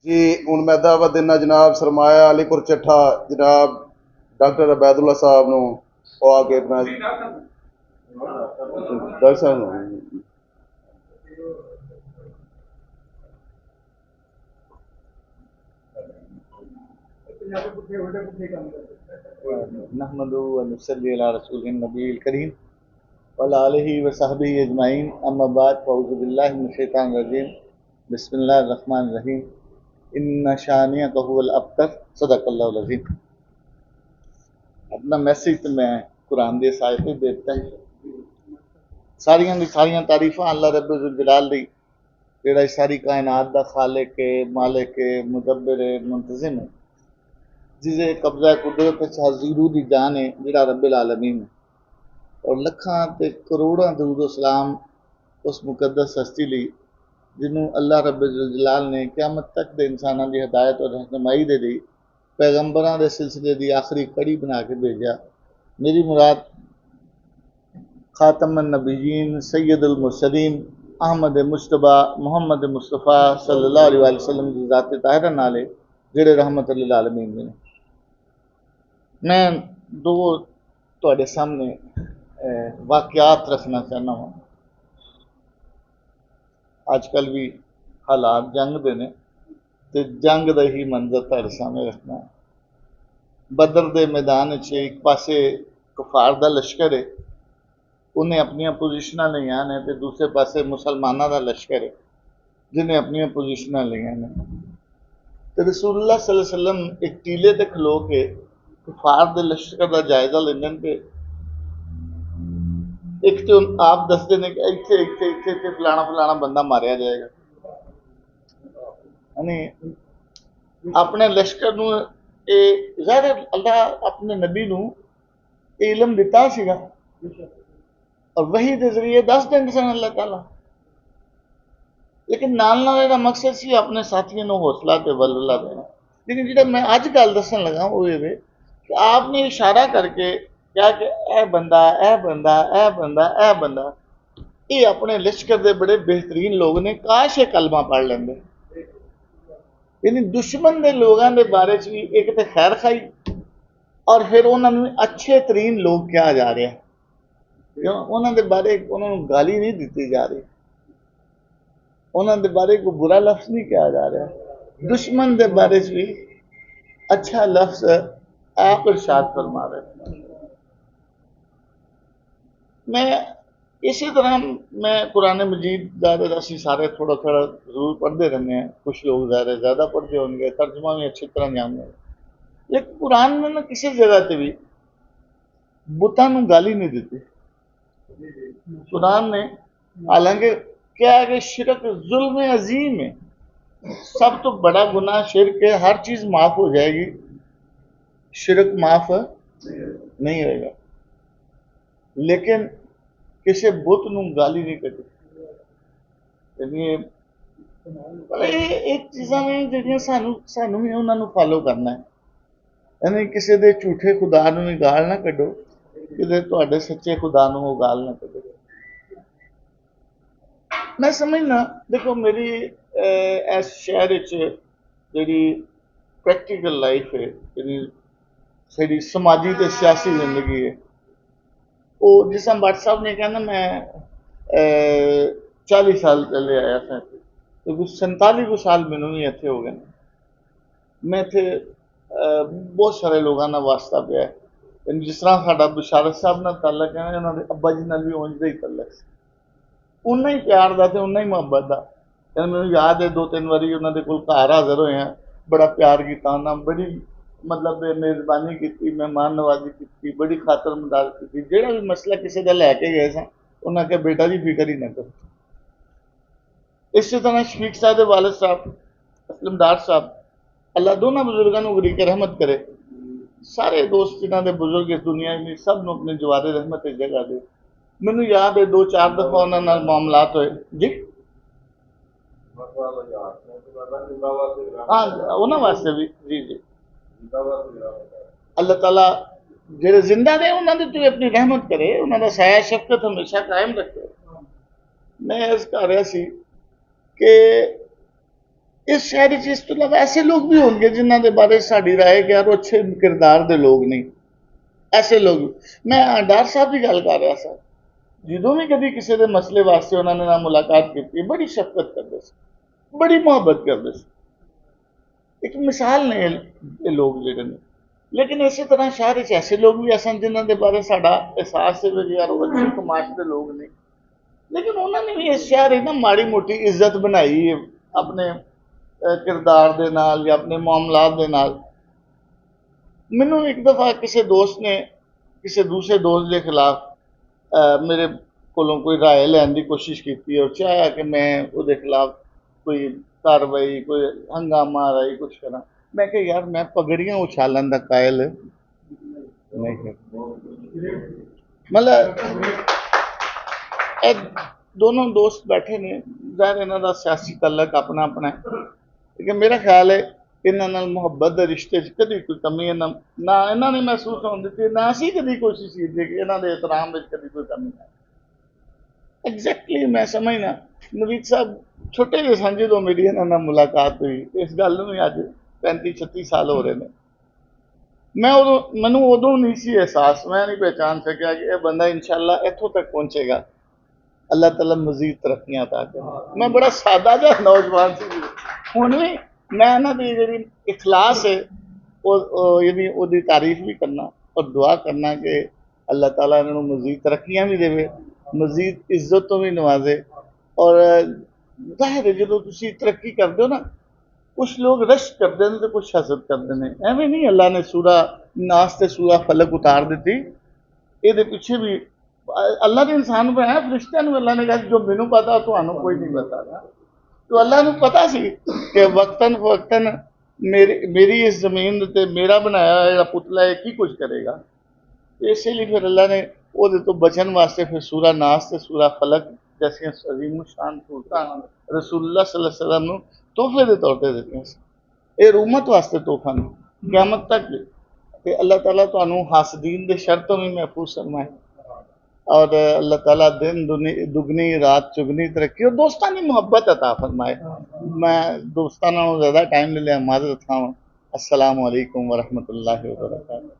जी हूँ मैं दावा देना जनाब सरमाया अलीपुर चट्ठा जनाब डॉक्टर अबैदुल्ला साहब नूं वो आके अपना डॉक्टर साहब नूं नहमदु व नुसल्ली अला रसूलिन नबील करीम व अला आलिहि व सहबिहि अजमाइन अम्मा बाद फअऊज़ु बिल्लाहि मिनश शैतानिर रजीम बिस्मिल्लाहिर रहमानिर रहीम इन्ना शानिअका हुवल अब्तर सदक़ल्लाहुल अज़ीम। अपना मैसेज तो मैं कुरान दी आयत ही देता है। सारियां दी सारियां तारीफां अल्लाह रब्बुल ज़ुल जलाल दी जेड़ा सारी कायनात दा खालिक है, मालिक है, मुदब्बिर है, मुंतज़िम है, जिसे कब्जा कुदरत हाज़िरू दी जान है, जेड़ा रब्बुल आलमीन है। और लखां ते करोड़ां दरूद सलाम उस मुकद्दस हस्ती लई जिन्हों अल्लाह रब्बुल जलाल ने क़यामत तक दे इंसानां दी हिदायत और रहनुमाई दे लई पैगंबरां दे सिलसिले दी आखिरी कड़ी बना के भेजा। मेरी मुराद खातमुन नबिय्यीन सैयदुल मुरसलीन अहमद मुश्तबा मुहम्मद मुस्तफ़ा सल्लल्लाहु अलैहि वसल्लम दी ज़ात ताहिरा नाल है, जेड़े रहमत लिल आलमीन ने। मैं दो तुहाडे सामने वाक़यात रखना चाहना वा। अजकल भी हालात जंग दे ने ते जंग दा ही मंजर तुहाडे सामने रखना। बदर दे मैदान च एक पासे कुफार दा लश्कर है, उन्हें अपनियां पोजीशनां लईआं ने, ते दूसरे पासे मुसलमानां दा लश्कर है जिन्हें अपनियां पोजीशनां लईआं ने। ते रसूलुल्लाह सल्लल्लाहु अलैहि वसल्लम एक टीले ते खलो के कुफार दे लश्कर दा जायजा लैंदे ने। एक तो आप दसदे ने कि इत्थे इत्थे इत्थे इत्थे फलाना फलाना बंदा मारिया जाएगा। अपने लश्कर नूं ज़ाहिर अल्लाह अपने नबी नूं इल्म दिता सीगा और वही के जरिए दस देंदे सन अल्लाह ताला, लेकिन नाल नाल इहदा मकसद सी अपने साथियों नूं हौसला ते वलवला देना। लेकिन जिहड़ा मैं अज गल दसन लगा वो ये कि आपने इशारा करके क्या कि ए बंदा ए बंदा ए बंदा ए बंदा, ये अपने लश्कर दे बड़े बेहतरीन लोग ने, काश ये कलमा पढ़ लेंदे। यानी दुश्मन दे लोगों के बारे च भी एक तो खैर खाई और फिर उन्होंने अच्छे तरीन लोग कहा जा रहा है, उन्होंने बारे उन्होंने गाली नहीं दी जा रही, उन्होंने बारे को बुरा लफ्ज नहीं कहा जा रहा। दुश्मन के बारे च भी अच्छा लफ्ज आप इरशाद फरमा रहे। मैं इसी तरह मैं कुरान मजीद ज़्यादा असी सारे थोड़ा थोड़ा जरूर पढ़ते रहते हैं, कुछ लोग ज़्यादा पढ़ते होंगे, तर्जमा भी अच्छी तरह जानते, लेकिन कुरान ने ना किसी जगह से भी बुतां नूं गाली नहीं दी। कुरान ने हालांकि क्या है कि शिरक जुल्म अजीम है, सब तो बड़ा गुनाह शिरक है, हर चीज माफ हो जाएगी, शिरक माफ नहीं होएगा। लेकिन किसी बुत नूं गाली नहीं कटी। एक चीज़ां ने जिहड़ियां सानू भी उन्हां नूं फॉलो करना है। यानी किसी दे झूठे खुदा नूं भी गाल ना कड्डो, किते तुहाडे सच्चे खुदा नूं वो गाल ना कड्डो। मैं समझना देखो मेरी इस शहर जी प्रैक्टिकल लाइफ है, जी समाजी तो सियासी जिंदगी है, वो जिस तरह भट्ट साहब ने कहना मैं 40 साल पहले आया था, तो कुछ 47 को साल मैनू भी इतने हो गए। मैं इतने बहुत सारे लोगों का वास्ता पाया, जिस तरह साडा बशारत साहब नाल तल्लक है, उन्होंने अब्बा जी नाल भी उंज दा ही तल्लक सी, उन्ना ही प्यार का, उन्ना ही मुहब्बत का। मैं याद है 2-3 बारी उन्होंने कोल घर हाजिर होए हैं, बड़ा प्यार किया उन्होंने, बड़ी मतलब मेजबानी की, मेहमान नवाजी की, बड़ी खातरमदारी की। जोड़ा भी मसला किसी का लैके गए सन, उन्हें कहा बेटा जी फिक्र ही ना करो। इस तरह शफीक साहब के वालिद साहब असलम डार साहब, अल्लाह दोनों बुजुर्गों को गरीक रहमत करे, सारे दोस्त जिन्होंने बुजुर्ग इस दुनिया में सब नूं अपने जवारे रहमत की जगह दे। मैनू याद है 2-4 दफा उन्होंने मामलात होए जी, हाँ उन्होंने वास्ते भी जी जी अल्लाह ताला जेड़े जिंदा ने उन्होंने तो अपनी रहमत करे, उन्होंने साया शफकत हमेशा कायम रखे। मैं अर्ज कर रहा सी कि इस शहर च इस तो इलावा ऐसे लोग भी होंगे जिन्हों के बारे साड़ी राय कि यार वो अच्छे किरदार के लोग नहीं, ऐसे लोग। मैं डार साहब की गल कर रहा था, ਜਦੋਂ भी कभी किसी के मसले वास्ते उन्होंने ना मुलाकात की, बड़ी शफकत करते थे, बड़ी मुहब्बत करते थे। एक मिसाल ने ये लोग जिहड़े ने। लेकिन इसी तरह शहर च ऐसे लोग भी सन जिन्हों के बारे साडा एहसास है कि यार वो अच्छी कमाश के लोग नहीं, लेकिन उन्होंने भी इस शहर ना माड़ी मोटी इज्जत बनाई है अपने किरदार दे नाल या अपने मामलात दे नाल। मैनू एक दफ़ा किसी दोस्त ने किसी दूसरे दोस्त के खिलाफ मेरे कोलों कोई राय लैन की कोशिश की और चाहा कि मैं उसके खिलाफ कोई कार्रवाई कोई हंगामा राई कुछ करा। मैं कहा यार मैं पगड़ियां उछालन का कायल नहीं है। मतलब ये दोनों दोस्त बैठे ने, ज़ाहिर इन्हां दा सियासी तलक अपना अपना है, लेकिन मेरा ख्याल है इन्हां नाल मुहब्बत के रिश्ते च कभी कोई कमी ना ना इन्हां ने महसूस होने दी, ना असीं कभी कोशिश की कि इन्हां दे एहतराम विच कभी कोई कमी ना। एग्जैक्टली मैं समझना नवीद साहब छोटे जे सन जो मेरी इन्हां नाल मुलाकात हुई, इस गल नूं भी अज 35-36 साल हो रहे हैं। मैं मैनू उदों नहीं सी एहसास, मैं नहीं पहचान सकिया कि यह बंदा इंशाअल्लाह इत्थों तक पहुंचेगा। अल्लाह ताला मजीद तरक्कियां अता करे। मैं बड़ा सादा जा नौजवान सी, हुण भी मैं इन्हां दी जिहड़ी इखलास है यानी उहदी तारीफ भी करना और दुआ करना कि अल्लाह ताला इन्हां नूं मजीद तरक्कियां भी देवे, मजीद इज्जत तो भी नवाजे। और जाहिर है जो तुसीं तरक्की करते हो ना, कुछ लोग रश करते हैं तो कुछ हसद करते हैं। एवं नहीं अल्लाह ने सूरा नास ते सूरा फलक उतार दी, ये पीछे भी अल्लाह ने इंसान बनाया, फरिश्तियां नूं अल्लाह ने कहा जो मैनू पता तुहानूं कोई नहीं पता। तो अल्लाह नूं पता सी कि वक्तन फवक्तन मेरी मेरी इस जमीन ते मेरा बनाया जिहड़ा पुतला है की कुछ करेगा। इसलिए फिर अल्लाह ने वो तो बचन वास्ते फिर सूरा नास ते सूरा फलक जैसी अजीम शान सूरतां रसूलुल्लाह सल्लल्लाहु अलैहि वसल्लम नूं तोहफे के तौर पर दित्तियां सी। ये रूमत वास्ते तोहफा नहीं, क़यामत तक कि अल्लाह ताला तुहानूं हासदीन दे शर तो भी महफूज फरमाए और अल्लाह ताला दिन दुगनी रात चुगनी तरक्की और दोस्तां दी मुहब्बत अता फरमाए। मैं दोस्तां नालों ज़्यादा टाइम ले लिया, माज़रत खां। अस्सलामु अलैकुम व रहमतुल्लाहि व बरकातहू।